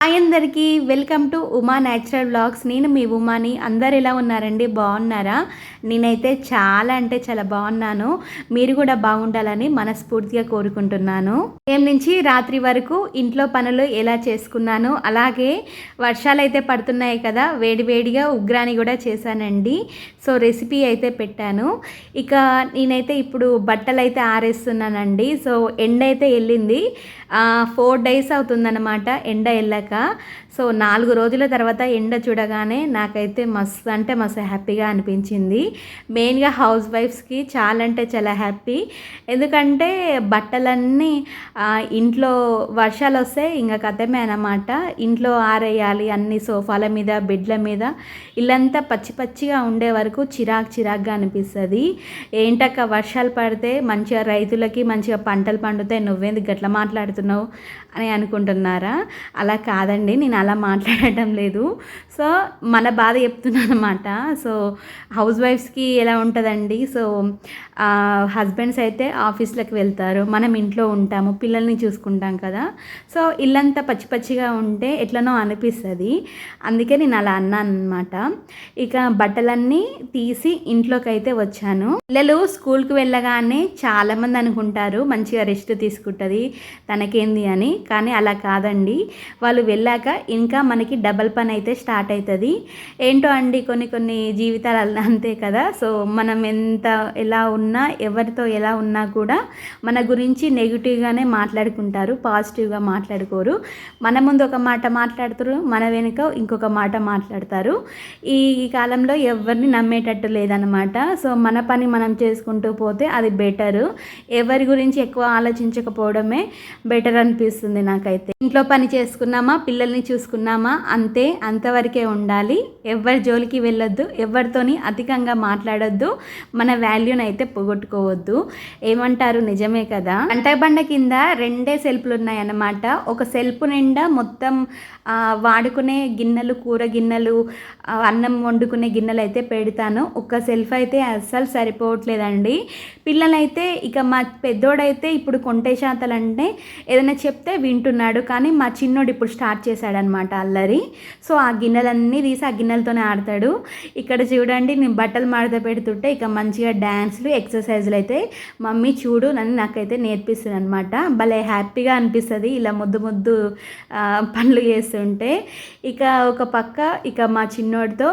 Hi అందరికీ welcome to Uma natural vlogs. నేను మీ ఉమాని. అందరు ఎలా ఉన్నారండి? బాగున్నారా? నేనైతే చాలా అంటే చాలా బాగున్నాను. మీరు కూడా బాగుండాలని మనస్ఫూర్తిగా కోరుకుంటున్నాను. ఉదయం నుంచి రాత్రి వరకు ఇంట్లో పనులు ఎలా చేసుకున్నాను, అలాగే వర్షాలు అయితే పడుతున్నాయి కదా, వేడివేడిగా ఉగ్రాని కూడా చేశానండి. సో రెసిపీ అయితే పెట్టాను. ఇక నేనైతే ఇప్పుడు బట్టలు అయితే ఆరేస్తున్నానండి. సో ఎండ అయితే వెళ్ళింది. 4 days అవుతుందన్నమాట ఎండ వెళ్ళాక. సో 4 రోజుల తర్వాత ఎండ చూడగానే నాకైతే మస్తు అంటే మస్తు హ్యాపీగా అనిపించింది. మెయిన్గా హౌస్ వైఫ్స్కి చాలా అంటే చాలా హ్యాపీ. ఎందుకంటే బట్టలన్నీ ఇంట్లో వర్షాలు వస్తే ఇంకా కథమే అన్నమాట. ఇంట్లో ఆరేయాలి, అన్ని సోఫాల మీద, బెడ్ల మీద, ఇల్లంతా పచ్చి పచ్చిగా ఉండే వరకు చిరాకుగా అనిపిస్తుంది. ఏంటక్క వర్షాలు పడితే మంచిగా రైతులకి మంచిగా పంటలు పండుతాయి, నువ్వేందుకు గట్లా మాట్లాడుతున్నావు అని అనుకుంటున్నారా? అలా కాదండి, నేను అలా మాట్లాడటం లేదు. సో మన బాధ చెప్తున్నాను అనమాట. సో హౌస్ వైఫ్స్కి ఎలా ఉంటుందండి? సో హస్బెండ్స్ అయితే ఆఫీస్లకు వెళ్తారు, మనం ఇంట్లో ఉంటాము, పిల్లల్ని చూసుకుంటాం కదా. సో ఇల్లంతా పచ్చి పచ్చిగా ఉంటే ఎట్లనో అనిపిస్తుంది. అందుకే నేను అలా అన్నాను అనమాట. ఇక బట్టలన్నీ తీసి ఇంట్లోకి అయితే వచ్చాను. పిల్లలు స్కూల్కి వెళ్ళగానే చాలామంది అనుకుంటారు మంచిగా రెస్ట్ తీసుకుంటుంది తనకేంది అని. కానీ అలా కాదండి, వాళ్ళు వెళ్ళాక ఇంకా మనకి డబల్ పని అయితే స్టార్ట్ అవుతుంది. ఏంటో అండి, కొన్ని జీవితాలు అంతే కదా. సో మనం ఎంత ఎలా ఉన్నా, ఎవరితో ఎలా ఉన్నా కూడా మన గురించి నెగిటివ్గానే మాట్లాడుకుంటారు, పాజిటివ్గా మాట్లాడుకోరు. మన ముందు ఒక మాట మాట్లాడుతారు, మన వెనుక ఇంకొక మాట మాట్లాడతారు. ఈ కాలంలో ఎవరిని నమ్మేటట్టు లేదనమాట. సో మన పని మనం చేసుకుంటూ పోతే అది బెటరు. ఎవరి గురించి ఎక్కువ ఆలోచించకపోవడమే బెటర్ అనిపిస్తుంది నాకైతే. ఇంట్లో పని చేసుకున్నామా, పిల్లల్ని చూసుకున్నామా, అంతవరకే ఉండాలి. ఎవరి జోలికి వెళ్ళొద్దు, ఎవరితోని అధికంగా మాట్లాడొద్దు, మన వాల్యూని అయితే పోగొట్టుకోవద్దు. ఏమంటారు? నిజమే కదా. బండ కింద 2 సెల్ఫ్లు ఉన్నాయన్నమాట. ఒక సెల్ఫ్ నిండా మొత్తం వాడుకునే గిన్నెలు, కూర గిన్నెలు, అన్నం వండుకునే గిన్నెలు అయితే పెడతాను. ఒక సెల్ఫ్ అయితే అస్సలు సరిపోవట్లేదండి. పిల్లలైతే ఇక మా పెద్దోడైతే ఇప్పుడు కొంటే శాతాలు అంటే ఏదైనా చెప్తే వింటున్నాడు, కానీ మా చిన్నోడు ఇప్పుడు స్టార్ట్ చేశాడనమాట అల్లరి. సో ఆ గిన్నెలన్నీ తీసి ఆ గిన్నెలతోనే ఆడతాడు. ఇక్కడ చూడండి, నేను బట్టలు మడత పెడుతుంటే ఇక మంచిగా డ్యాన్స్లు, ఎక్సర్సైజ్లు అయితే మమ్మీ చూడు నన్ను నాకైతే నేర్పిస్తుంది అనమాట. భలే హ్యాపీగా అనిపిస్తుంది ఇలా ముద్దు పనులు చేస్తుంటే. ఇక ఒక పక్క ఇక మా చిన్నోడితో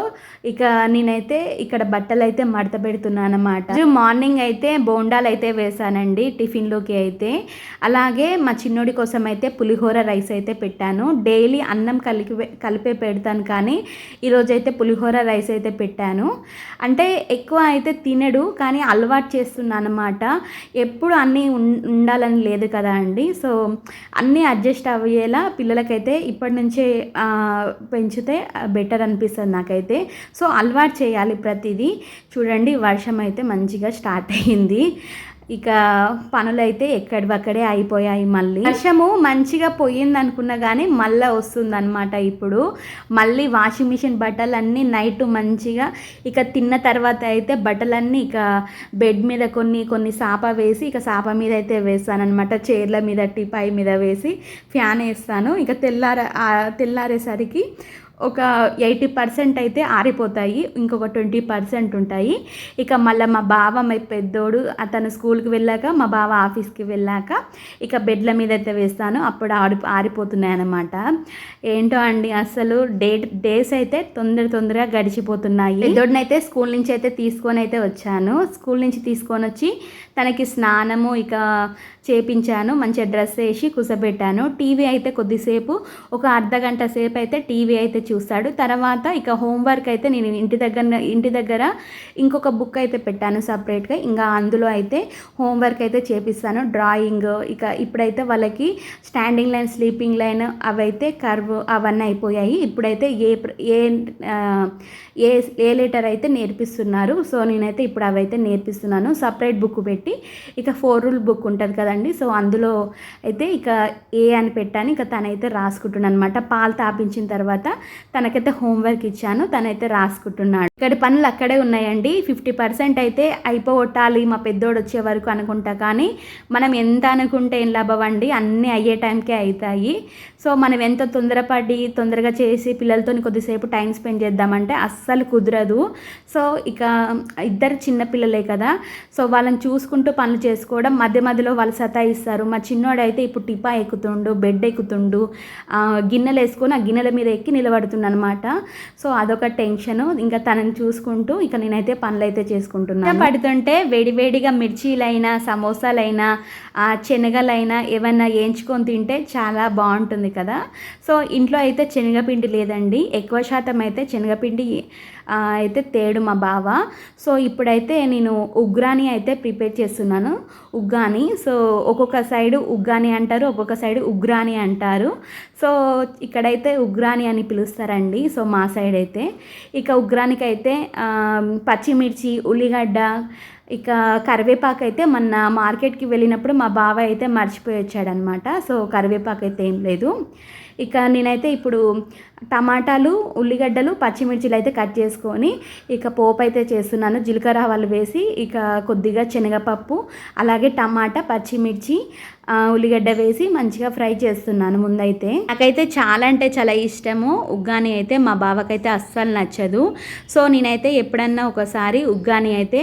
ఇక నేనైతే ఇక్కడ బట్టలు అయితే మడత పెడుతున్నాను అనమాట. మార్నింగ్ అయితే బోండాలు అయితే వేసానండి టిఫిన్లోకి అయితే. అలాగే మా చిన్నోడి కోసం అయితే పులిహోర రైస్ అయితే పెట్టాను. డైలీ అన్నం కలిపే పెడతాను, కానీ ఈరోజైతే పులిహోర రైస్ అయితే పెట్టాను. అంటే ఎక్కువ అయితే తినడు, కానీ అలవాటు చేస్తున్నాను అనమాట. ఎప్పుడు అన్నీ ఉండాలని లేదు కదా అండి. సో అన్నీ అడ్జస్ట్ అయ్యేలా పిల్లలకైతే ఇప్పటి నుంచే పెంచితే బెటర్ అనిపిస్తుంది నాకైతే. సో అలవాటు చేయాలి ప్రతిదీ. చూడండి, వర్షం అయితే మంచిగా స్టార్ట్ అయ్యింది. ఇక పనులైతే ఎక్కడివక్కడే అయిపోయాయి. మళ్ళీ వర్షము మంచిగా పోయింది అనుకున్నా కానీ మళ్ళీ వస్తుందన్నమాట. ఇప్పుడు మళ్ళీ వాషింగ్ మిషన్ బట్టలన్నీ నైట్ మంచిగా ఇక తిన్న తర్వాత అయితే బట్టలన్నీ ఇక బెడ్ మీద కొన్ని సాప వేసి ఇక సాప మీద అయితే వేస్తాను అనమాట. చైర్ల మీద, టిపై మీద వేసి ఫ్యాన్ వేస్తాను. ఇక తెల్లారేసరికి ఒక 80% అయితే ఆరిపోతాయి, ఇంకొక 20% ఉంటాయి. ఇక మళ్ళీ మా బావ, మా పెద్దోడు అతను స్కూల్కి వెళ్ళాక, మా బావ ఆఫీస్కి వెళ్ళాక ఇక బెడ్ల మీద అయితే వేస్తాను. అప్పుడు ఆరిపోతున్నాయి అన్నమాట. ఏంటో అండి, అసలు డేస్ అయితే తొందరగా గడిచిపోతున్నాయి. పెద్దోడినైతే స్కూల్ నుంచి అయితే తీసుకొని అయితే వచ్చాను. స్కూల్ నుంచి తీసుకొని వచ్చి తనకి స్నానము ఇక చేపించాను. మంచిగా డ్రెస్ వేసి కూర్చోబెట్టాను. టీవీ అయితే కొద్దిసేపు ఒక అర్ధగంట సేపు అయితే టీవీ అయితే చూస్తాడు. తర్వాత ఇక హోంవర్క్ అయితే నేను ఇంటి దగ్గర ఇంకొక బుక్ అయితే పెట్టాను సపరేట్గా. ఇంకా అందులో అయితే హోంవర్క్ అయితే చేపిస్తాను. డ్రాయింగ్, ఇక ఇప్పుడైతే వాళ్ళకి స్టాండింగ్ లైన్, స్లీపింగ్ లైన్ అవైతే కర్వ్ అవన్నీ అయిపోయాయి. ఇప్పుడైతే ఏ లెటర్ అయితే నేర్పిస్తున్నారు. సో నేనైతే ఇప్పుడు అవైతే నేర్పిస్తున్నాను. సపరేట్ బుక్ పెట్టి ఇక 4 రూల్ బుక్ ఉంటుంది కదండి. సో అందులో అయితే ఇక ఏ అని పెట్టాను. ఇక తనైతే రాసుకుంటున్నాను అనమాట. పాలు తాపించిన తర్వాత తనకైతే హోంవర్క్ ఇచ్చాను, తనైతే రాసుకుంటున్నాడు. ఇక్కడ పనులు అక్కడే ఉన్నాయండి. 50% అయితే అయిపోగొట్టాలి మా పెద్దోడు వచ్చే వరకు అనుకుంటా, కానీ మనం ఎంత అనుకుంటే ఏం లాభం అండి, అన్నీ అయ్యే టైంకే అవుతాయి. సో మనం ఎంత తొందరపడి తొందరగా చేసి పిల్లలతో కొద్దిసేపు టైం స్పెండ్ చేద్దామంటే అస్సలు కుదరదు. సో ఇక ఇద్దరు చిన్నపిల్లలే కదా, సో వాళ్ళని చూసుకుంటూ పనులు చేసుకోవడం, మధ్య మధ్యలో వాళ్ళు సతాయిస్తారు. మా చిన్నోడైతే ఇప్పుడు టిపా ఎక్కుతుండు, బెడ్ ఎక్కుతుండు, గిన్నెలు వేసుకొని ఆ గిన్నెల మీద ఎక్కి నిలబడుతుండు అనమాట. సో అదొక టెన్షను. ఇంకా తనని చూసుకుంటూ ఇక నేనైతే పనులు అయితే చేసుకుంటున్నాను. పడుతుంటే వేడివేడిగా మిర్చీలైనా సమోసాలైనా శనగలైనా ఏమైనా వేయించుకొని తింటే చాలా బాగుంటుంది కదా. సో ఇంట్లో అయితే శనగపిండి లేదండి, ఎక్కువ శాతం అయితే శనగపిండి అయితే తేడు మా బావ. సో ఇప్పుడైతే నేను ఉగ్రాని అయితే ప్రిపేర్ చేస్తున్నాను. ఉగ్గాని, సో ఒక్కొక్క సైడు ఉగ్గాని అంటారు, ఒక్కొక్క సైడు ఉగ్రాని అంటారు. సో ఇక్కడైతే ఉగ్రాని అని పిలుస్తారండి. సో మా సైడ్ అయితే ఇక ఉగ్రానికి అయితే పచ్చిమిర్చి, ఉల్లిగడ్డ, ఇక కరివేపాకు అయితే మొన్న మార్కెట్కి వెళ్ళినప్పుడు మా బావ అయితే మర్చిపోయి వచ్చాడనమాట. సో కరివేపాకు అయితే ఏం లేదు. ఇక నేనైతే ఇప్పుడు టమాటాలు, ఉల్లిగడ్డలు, పచ్చిమిర్చిలు అయితే కట్ చేసుకొని ఇక పోపు అయితే చేస్తున్నాను. జీలకర్ర ఆవాలు వేసి ఇక కొద్దిగా శనగపప్పు, అలాగే టమాటా, పచ్చిమిర్చి, ఉల్లిగడ్డ వేసి మంచిగా ఫ్రై చేస్తున్నాను ముందైతే. నాకైతే చాలా అంటే చాలా ఇష్టము ఉగ్గాని అయితే, మా బావకైతే అస్సలు నచ్చదు. సో నేనైతే ఎప్పుడన్నా ఒకసారి ఉగ్గాని అయితే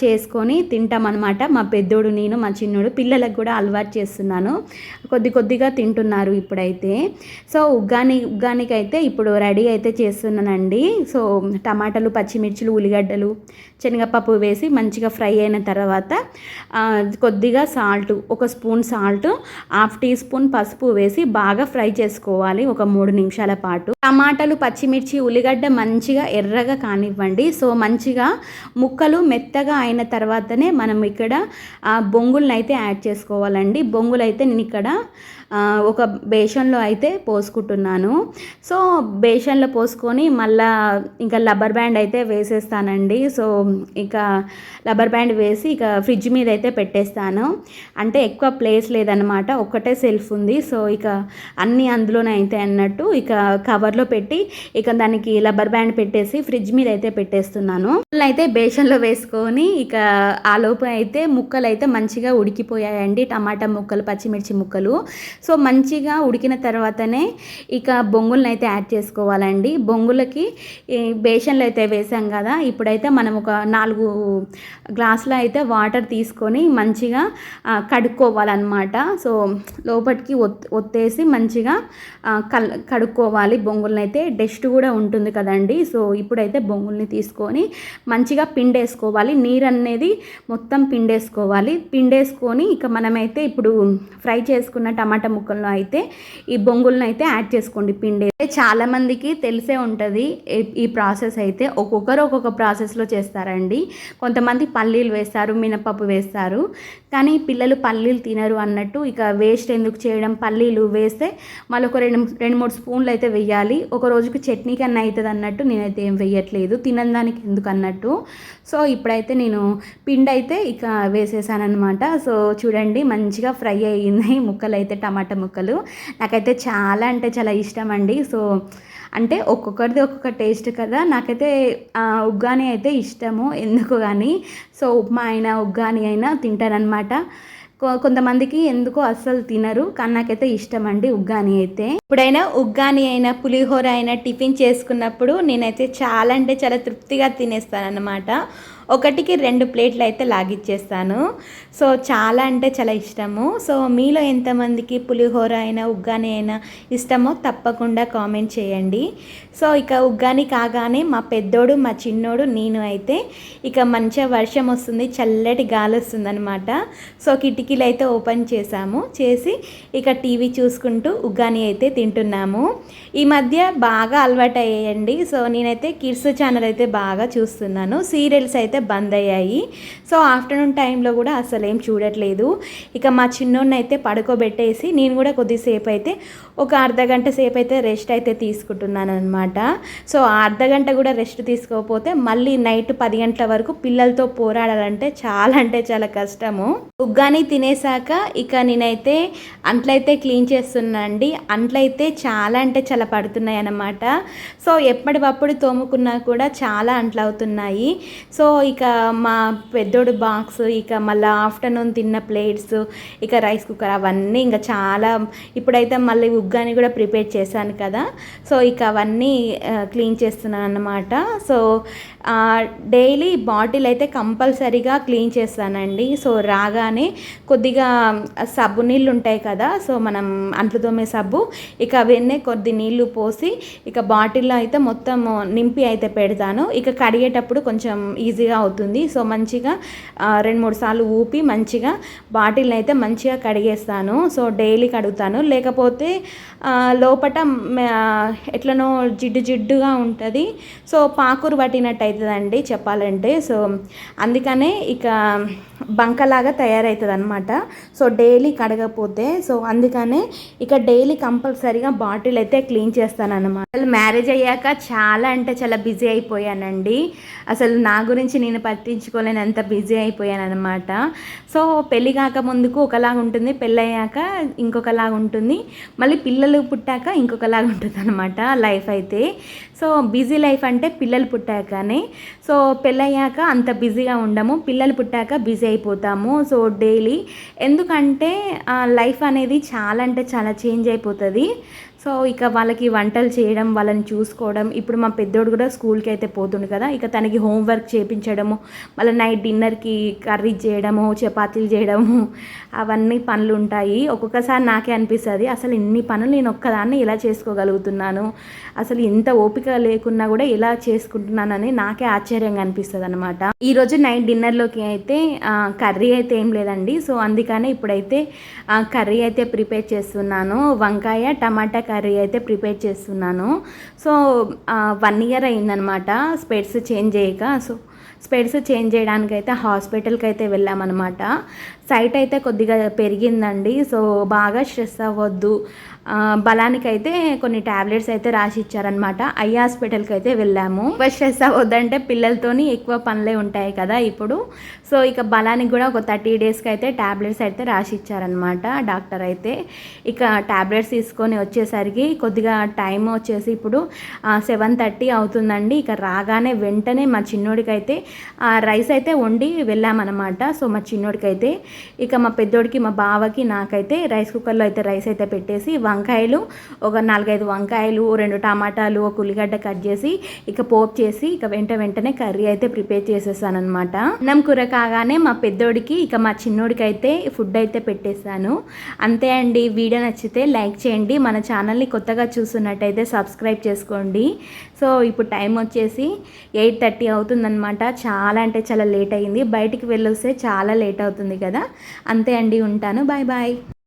చేసుకొని తింటామన్నమాట. మా పెద్దోడు, నేను, మా చిన్నోడు, పిల్లలకు కూడా అలవాటు చేస్తున్నాను. కొద్దిగా తింటున్నారు ఇప్పుడైతే. సో ఉగ్గానికి అయితే ఇప్పుడు రెడీ అయితే చేస్తున్నానండి. సో టమాటాలు, పచ్చిమిర్చిలు, ఉల్లిగడ్డలు, శనగపప్పు వేసి మంచిగా ఫ్రై అయిన తర్వాత కొద్దిగా సాల్ట్, ఒక spoon salt, half teaspoon పసుపు వేసి బాగా ఫ్రై చేసుకోవాలి ఒక 3 నిమిషాల పాటు. టమాటాలు, పచ్చిమిర్చి, ఉల్లిగడ్డ మంచిగా ఎర్రగా కానివ్వండి. సో మంచిగా ముక్కలు మెత్తగా అయిన తర్వాతనే మనం ఇక్కడ బొంగులను అయితే యాడ్ చేసుకోవాలండి. బొంగులు అయితే నేను ఇక్కడ ఒక బేషన్లో అయితే పోసుకుంటున్నాను. సో బేషన్లో పోసుకొని మళ్ళా ఇంకా రబ్బర్ బ్యాండ్ అయితే వేసేస్తానండి. సో ఇక రబ్బర్ బ్యాండ్ వేసి ఇక ఫ్రిడ్జ్ మీద అయితే పెట్టేస్తాను. అంటే ఎక్కువ ప్లేస్ లేదనమాట, ఒక్కటే సెల్ఫ్ ఉంది. సో ఇక అన్నీ అందులోనే అయితే అన్నట్టు ఇక కవర్లో పెట్టి ఇక దానికి రబ్బర్ బ్యాండ్ పెట్టేసి ఫ్రిడ్జ్ మీద అయితే పెట్టేస్తున్నాను. అయితే బేషన్లో వేసుకొని ఇక ఆ లోపు అయితే ముక్కలు అయితే మంచిగా ఉడికిపోయాయండి. టమాటా ముక్కలు, పచ్చిమిర్చి ముక్కలు. సో మంచిగా ఉడికిన తర్వాతనే ఇక బొంగులను అయితే యాడ్ చేసుకోవాలండి. బొంగులకి బేషన్లో అయితే వేసాం కదా, ఇప్పుడైతే మనం ఒక 4 గ్లాసులు అయితే వాటర్ తీసుకొని మంచిగా కడుక్కోవాలన్నమాట. సో లోపలికి ఒత్తేసి మంచిగా కడుక్కోవాలి బొంగులను అయితే. డస్ట్ కూడా ఉంటుంది కదండి. సో ఇప్పుడైతే బొంగుల్ని తీసుకొని మంచిగా పిండేసుకోవాలి. నీరు అనేది మొత్తం పిండేసుకోవాలి. పిండేసుకొని ఇక మనమైతే ఇప్పుడు ఫ్రై చేసుకున్న టమాటా ముక్కలను అయితే ఈ బొంగులను అయితే యాడ్ చేసుకోండి. పిండి చాలామందికి తెలిసే ఉంటుంది ఈ ప్రాసెస్ అయితే. ఒక్కొక్కరు ఒక్కొక్క ప్రాసెస్లో చేస్తారండి. కొంతమంది పల్లీలు వేస్తారు, మినపప్పు వేస్తారు, కానీ పిల్లలు పల్లీలు తినరు అన్నట్టు ఇక వేస్ట్ ఎందుకు చేయడం, పల్లీలు వేస్తే మళ్ళీ ఒక 2-3 స్పూన్లు అయితే వేయాలి. ఒక రోజుకి చట్నీ కన్నా అవుతుంది అన్నట్టు నేనైతే ఏం వేయట్లేదు, తినడానికి ఎందుకు అన్నట్టు. సో ఇప్పుడైతే నేను పిండి అయితే ఇక వేసేసాను అనమాట. సో చూడండి మంచిగా ఫ్రై అయ్యింది ముక్కలు అయితే, టమాటా ముక్కలు. నాకైతే చాలా అంటే చాలా ఇష్టం అండి. సో అంటే ఒక్కొక్కరిది ఒక్కొక్క టేస్ట్ కదా. నాకైతే ఉగ్గాని అయితే ఇష్టము ఎందుకు కానీ. సో ఉప్మా అయినా ఉగ్గాని అయినా తింటానన్నమాట. కొంతమందికి ఎందుకో అస్సలు తినరు, కానీ నాకైతే ఇష్టం అండి ఉగ్గాని అయితే. ఇప్పుడైనా ఉగ్గాని అయినా పులిహోర అయినా టిఫిన్ చేసుకున్నప్పుడు నేనైతే చాలా అంటే చాలా తృప్తిగా తినేస్తాను అన్నమాట. 1కి 2 ప్లేట్లు అయితే లాగిచ్చేస్తాను. సో చాలా అంటే చాలా ఇష్టము. సో మీలో ఎంతమందికి పులిహోర అయినా ఉగ్గాని అయినా ఇష్టమో తప్పకుండా కామెంట్ చేయండి. సో ఇక ఉగ్గాని కాగానే మా పెద్దోడు, మా చిన్నోడు, నేను అయితే ఇక మంచిగా వర్షం వస్తుంది, చల్లటి గాలి వస్తుంది అనమాట. సో కిటికీలు అయితే ఓపెన్ చేసి ఇక టీవీ చూసుకుంటూ ఉగ్గాని అయితే తింటున్నాము. ఈ మధ్య బాగా అలవాటు అయ్యాయండి. సో నేనైతే కిడ్స్ ఛానల్ అయితే బాగా చూస్తున్నాను. సీరియల్స్ అయితే బంద్ అయ్యాయి. సో ఆఫ్టర్నూన్ టైంలో కూడా అసలు ఏం చూడట్లేదు. ఇక మా చిన్నోడిని అయితే పడుకోబెట్టేసి నేను కూడా కొద్దిసేపు అయితే ఒక అర్ధగంట సేపు అయితే రెస్ట్ అయితే తీసుకుంటున్నాను అనమాట. సో అర్ధగంట కూడా రెస్ట్ తీసుకోకపోతే మళ్ళీ నైట్ 10 గంటల వరకు పిల్లలతో పోరాడాలంటే చాలా కష్టము. ఉగ్గాని తినేసాక ఇక నేనైతే అంట్లయితే క్లీన్ చేస్తున్నానండి. అంట్లయితే చాలా అంటే చాలా పడుతున్నాయి అన్నమాట. సో ఎప్పటికప్పుడు తోముకున్నా కూడా చాలా అంట్లు అవుతున్నాయి. సో ఇక మా పెద్దోడు బాక్స్, ఇక మళ్ళీ ఆఫ్టర్నూన్ తిన్న ప్లేట్స్, ఇక రైస్ కుక్కర్ అవన్నీ ఇంకా చాలా ఇప్పుడైతే మళ్ళీ ఉగ్గాని కూడా ప్రిపేర్ చేశాను కదా, సో ఇక అవన్నీ క్లీన్ చేస్తున్నాను అన్నమాట. సో డైలీ బాటిల్ అయితే కంపల్సరీగా క్లీన్ చేస్తానండి. సో రాగానే కొద్దిగా సబ్బు నీళ్ళు ఉంటాయి కదా, సో మనం అంట్లు తోమే సబ్బు, ఇక అవన్నీ కొద్ది నీళ్లు పోసి ఇక బాటిల్లో అయితే మొత్తం నింపి అయితే పెడతాను. ఇక కడిగేటప్పుడు కొంచెం ఈజీగా అవుతుంది. సో మంచిగా 2-3 సార్లు ఊపి మంచిగా బాటిల్ని అయితే మంచిగా కడిగేస్తాను. సో డైలీ కడుగుతాను, లేకపోతే లోపట ఎట్లనో జిడ్డు జిడ్డుగా ఉంటుంది. సో పాకురు పట్టినట్టు అవుతుందండి చెప్పాలంటే. సో అందుకనే ఇక బంకలాగా తయారవుతుంది అనమాట. సో డైలీ కడగకపోతే, సో అందుకనే ఇక డైలీ కంపల్సరీగా బాటిల్ అయితే క్లీన్ చేస్తాను అనమాట. అసలు మ్యారేజ్ అయ్యాక చాలా అంటే చాలా బిజీ అయిపోయానండి. అసలు నా గురించి నేను పట్టించుకోలేనంత బిజీ అయిపోయాను అనమాట. సో పెళ్ళి కాక ముందుకు ఒకలాగా ఉంటుంది, పెళ్ళయ్యాక ఇంకొకలాగా ఉంటుంది, మళ్ళీ పిల్లలు పుట్టాక ఇంకొకలాగా ఉంటుంది అనమాట లైఫ్ అయితే. సో బిజీ లైఫ్ అంటే పిల్లలు పుట్టాకనే. సో పెళ్ళయ్యాక అంత బిజీగా ఉండము, పిల్లలు పుట్టాక బిజీ అయిపోతాము. సో డైలీ ఎందుకంటే లైఫ్ అనేది చాలా అంటే చాలా చేంజ్ అయిపోతుంది. సో ఇక వాళ్ళకి వంటలు చేయడం, వాళ్ళని చూసుకోవడం, ఇప్పుడు మా పెద్దోడు కూడా స్కూల్కి అయితే పోతుండు కదా, ఇక తనకి హోంవర్క్ చేయించడము, మళ్ళీ నైట్ డిన్నర్కి కర్రీ చేయడము, చపాతీలు చేయడము, అవన్నీ పనులు ఉంటాయి. ఒక్కొక్కసారి నాకే అనిపిస్తుంది, అసలు ఇన్ని పనులు నేను ఒక్కదాన్ని ఎలా చేసుకోగలుగుతున్నాను, అసలు ఇంత ఓపిక లేకున్నా కూడా ఎలా చేసుకుంటున్నానని నాకే ఆశ్చర్యంగా అనిపిస్తుంది అనమాట. ఈరోజు నైట్ డిన్నర్లోకి అయితే కర్రీ అయితే ఏం లేదండి. సో అందుకనే ఇప్పుడైతే కర్రీ అయితే ప్రిపేర్ చేస్తున్నాను. వంకాయ టమాటా కర్రీ అయితే ప్రిపేర్ చేస్తున్నాను. సో 1 ఇయర్ అయిందనమాట స్పెట్స్ చేంజ్ చేయక. సో స్పెట్స్ చేంజ్ చేయడానికి అయితే హాస్పిటల్కి అయితే వెళ్ళామన్నమాట. సైట్ అయితే కొద్దిగా పెరిగిందండి. సో బాగా స్ట్రెస్ అవ్వద్దు, బలానికి అయితే కొన్ని ట్యాబ్లెట్స్ అయితే రాసి ఇచ్చారనమాట. ఐ హాస్పిటల్కి అయితే వెళ్ళాము. స్ట్రెస్ అవ్వద్దంటే పిల్లలతోని ఎక్కువ పనులే ఉంటాయి కదా ఇప్పుడు. సో ఇక బలానికి కూడా ఒక 30 డేస్కి అయితే ట్యాబ్లెట్స్ అయితే రాసి ఇచ్చారనమాట డాక్టర్ అయితే. ఇక ట్యాబ్లెట్స్ తీసుకొని వచ్చేసరికి కొద్దిగా టైం వచ్చేసి ఇప్పుడు 7:30 అవుతుందండి. ఇక రాగానే వెంటనే మా చిన్నోడికి అయితే రైస్ అయితే వండి వెళ్ళామన్నమాట. సో మా చిన్నోడికి అయితే, ఇక మా పెద్దోడికి, మా బావకి, నాకైతే రైస్ కుక్కర్లో అయితే రైస్ అయితే పెట్టేసి వంకాయలు, ఒక 4-5 వంకాయలు, 2 టమాటాలు, ఒక ఉల్లిగడ్డ కట్ చేసి ఇక పోపు చేసి ఇక వెంటనే కర్రీ అయితే ప్రిపేర్ చేసేసాను అనమాట. అన్నం కూర కాగానే మా పెద్దోడికి, ఇక మా చిన్నోడికి అయితే ఫుడ్ అయితే పెట్టేశాను. అంతే అండి. వీడియో నచ్చితే లైక్ చేయండి, మన ఛానల్ని కొత్తగా చూస్తున్నట్టయితే సబ్స్క్రైబ్ చేసుకోండి. సో ఇప్పుడు టైం వచ్చేసి 8:30 అవుతుందన్నమాట. చాలా అంటే చాలా లేట్ అయింది, బయటికి వెళ్ళొస్తే చాలా లేట్ అవుతుంది కదా. అంతే అండి, ఉంటాను. Bye bye.